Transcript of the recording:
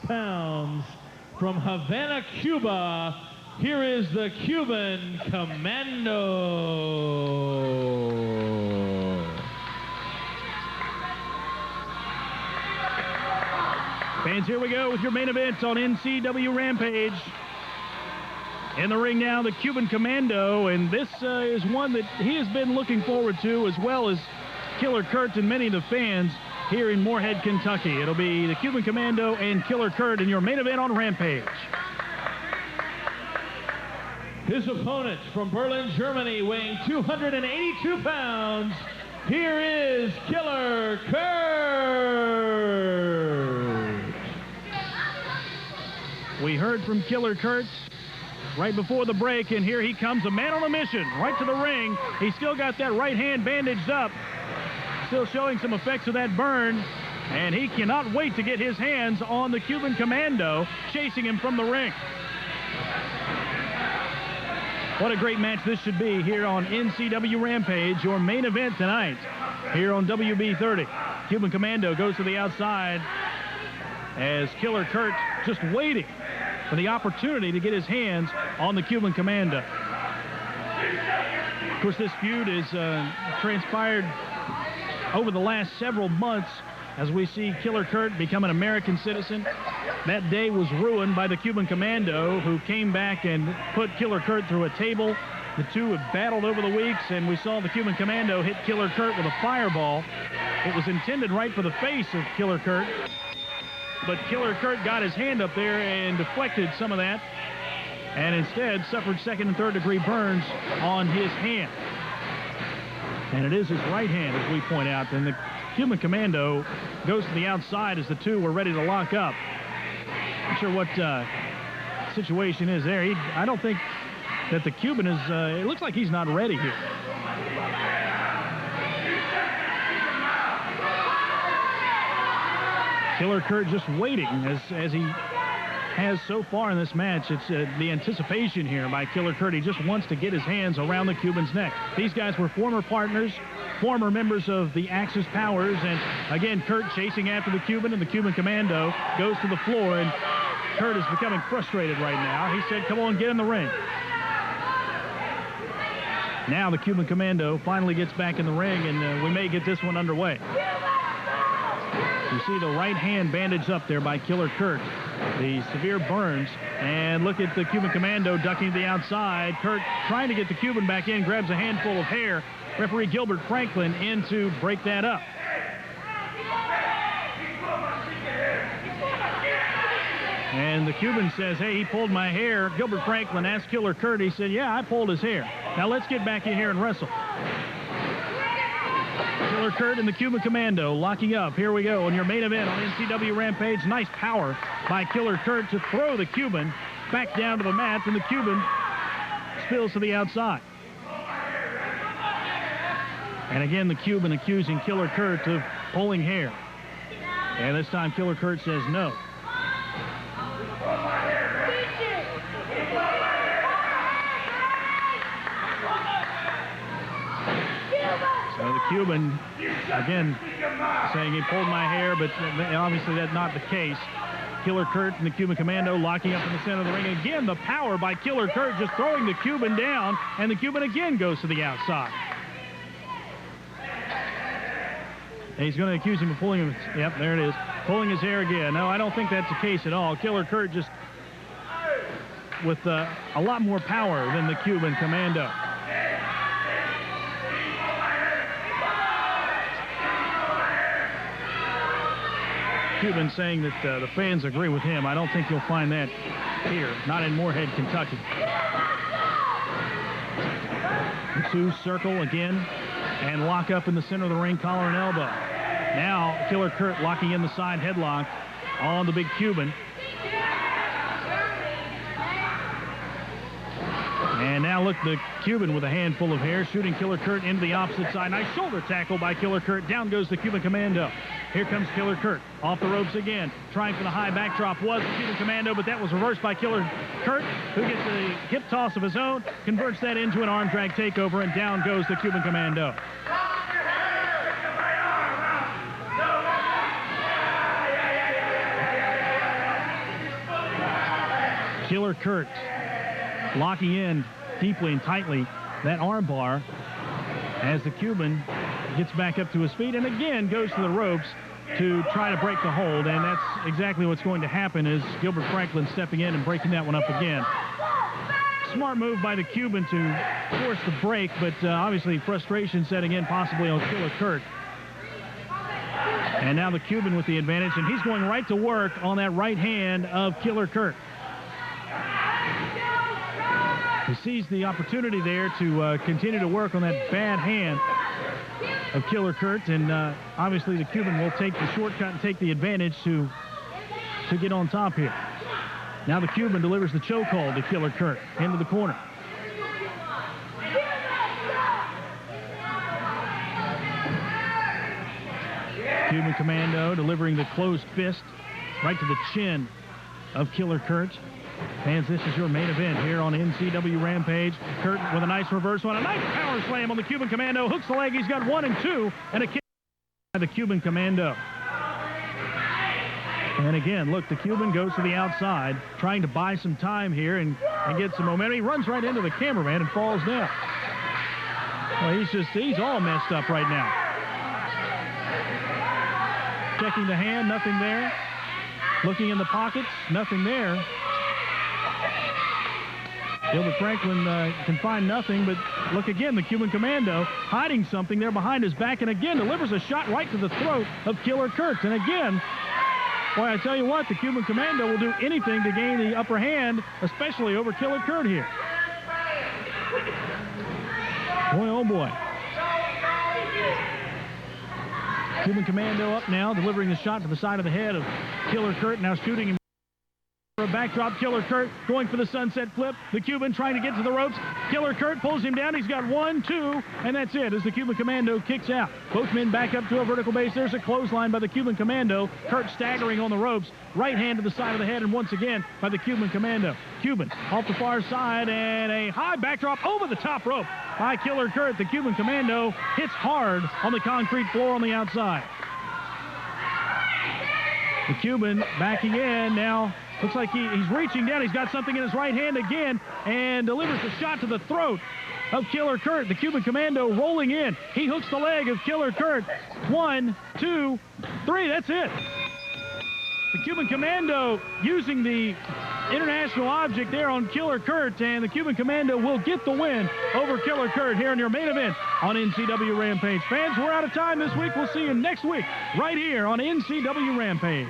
pounds from Havana, Cuba, here is the Cuban Commando. Fans, here we go with your main event on NCW Rampage. In the ring now, the Cuban Commando, and this is one that he has been looking forward to, as well as Killer Kurt and many of the fans here in Moorehead, Kentucky. It'll be the Cuban Commando and Killer Kurt in your main event on Rampage. His opponent from Berlin, Germany, weighing 282 pounds, here is Killer Kurt. We heard from Killer Kurt right before the break, and here he comes, a man on a mission, right to the ring. He's still got that right hand bandaged up, still showing some effects of that burn, and he cannot wait to get his hands on the Cuban Commando, chasing him from the ring. What a great match this should be here on NCW Rampage, your main event tonight here on WB30. Cuban Commando goes to the outside as Killer Kurt just waiting for the opportunity to get his hands on the Cuban Commando. Of course, this feud is transpired over the last several months as we see Killer Kurt become an American citizen. That day was ruined by the Cuban Commando, who came back and put Killer Kurt through a table. The two have battled over the weeks, and we saw the Cuban Commando hit Killer Kurt with a fireball. It was intended right for the face of Killer Kurt, but Killer Kurt got his hand up there and deflected some of that, and instead suffered second and third degree burns on his hand. And it is his right hand, as we point out. And the Cuban Commando goes to the outside as the two were ready to lock up. Not sure what situation is there. I don't think that the Cuban is, it looks like he's not ready here. Killer Kurt just waiting as he has so far in this match. It's the anticipation here by Killer Kurt. He just wants to get his hands around the Cuban's neck. These guys were former partners, former members of the Axis Powers, and again, Kurt chasing after the Cuban, and the Cuban Commando goes to the floor, and Kurt is becoming frustrated right now. He said, come on, get in the ring. Now the Cuban Commando finally gets back in the ring, and we may get this one underway. You see the right hand bandaged up there by Killer Kurt, the severe burns, and look at the Cuban Commando ducking to the outside. Kurt trying to get the Cuban back in, grabs a handful of hair. Referee Gilbert Franklin in to break that up. And the Cuban says, hey, he pulled my hair. Gilbert Franklin asked Killer Kurt. He said, yeah, I pulled his hair. Now let's get back in here and wrestle. Killer Kurt and the Cuban Commando locking up. Here we go on your main event on NCW Rampage. Nice power by Killer Kurt to throw the Cuban back down to the mat, and the Cuban spills to the outside. And again, the Cuban accusing Killer Kurt of pulling hair. And this time Killer Kurt says no. So the Cuban, again, saying he pulled my hair, but obviously that's not the case. Killer Kurt and the Cuban Commando locking up in the center of the ring. Again, the power by Killer Kurt just throwing the Cuban down, and the Cuban again goes to the outside. And he's going to accuse him of pulling him. Yep, there it is. Pulling his hair again. No, I don't think that's the case at all. Killer Kurt just with a lot more power than the Cuban Commando. Cuban saying that the fans agree with him. I don't think you'll find that here, not in Moorehead, Kentucky. The two circle again and lock up in the center of the ring, collar and elbow. Now Killer Kurt locking in the side headlock on the big Cuban. And now look, the Cuban with a handful of hair shooting Killer Kurt into the opposite side. Nice shoulder tackle by Killer Kurt. Down goes the Cuban Commando. Here comes Killer Kurt. Off the ropes again. Trying for the high backdrop was the Cuban Commando, but that was reversed by Killer Kurt, who gets a hip toss of his own, converts that into an arm drag takeover, and down goes the Cuban Commando. Killer Kurt locking in deeply and tightly that arm bar as the Cuban gets back up to his feet and again goes to the ropes to try to break the hold, and that's exactly what's going to happen is Gilbert Franklin stepping in and breaking that one up again. Smart move by the Cuban to force the break, but obviously frustration setting in possibly on Killer Kurt. And now the Cuban with the advantage, and he's going right to work on that right hand of Killer Kurt. He sees the opportunity there to continue to work on that bad hand of Killer Kurt, and obviously the Cuban will take the shortcut and take the advantage to get on top here. Now the Cuban delivers the chokehold to Killer Kurt into the corner. Cuban Commando delivering the closed fist right to the chin of Killer Kurt. Fans, this is your main event here on NCW Rampage. Kurt with a nice reversal and a nice power slam on the Cuban Commando. Hooks the leg. He's got 1 and 2 and a kick by the Cuban Commando. And again, look, the Cuban goes to the outside, trying to buy some time here and get some momentum. He runs right into the cameraman and falls down. Well, he's all messed up right now. Checking the hand, nothing there. Looking in the pockets, nothing there. Gilbert Franklin can find nothing, but look again, the Cuban Commando hiding something there behind his back, and again delivers a shot right to the throat of Killer Kurt. And again, boy, I tell you what, the Cuban Commando will do anything to gain the upper hand, especially over Killer Kurt here. Boy, oh boy. Cuban Commando up now, delivering the shot to the side of the head of Killer Kurt, now shooting him. A backdrop, Killer Kurt going for the sunset flip. The Cuban trying to get to the ropes. Killer Kurt pulls him down. He's got 1, 2, and that's it as the Cuban Commando kicks out. Both men back up to a vertical base. There's a clothesline by the Cuban Commando. Kurt staggering on the ropes. Right hand to the side of the head, and once again by the Cuban Commando. Cuban off the far side, and a high backdrop over the top rope by Killer Kurt. The Cuban Commando hits hard on the concrete floor on the outside. The Cuban backing in now. Looks like he's reaching down. He's got something in his right hand again and delivers a shot to the throat of Killer Kurt. The Cuban Commando rolling in. He hooks the leg of Killer Kurt. 1, 2, 3. That's it. The Cuban Commando using the international object there on Killer Kurt, and the Cuban Commando will get the win over Killer Kurt here in your main event on NCW Rampage. Fans, we're out of time this week. We'll see you next week right here on NCW Rampage.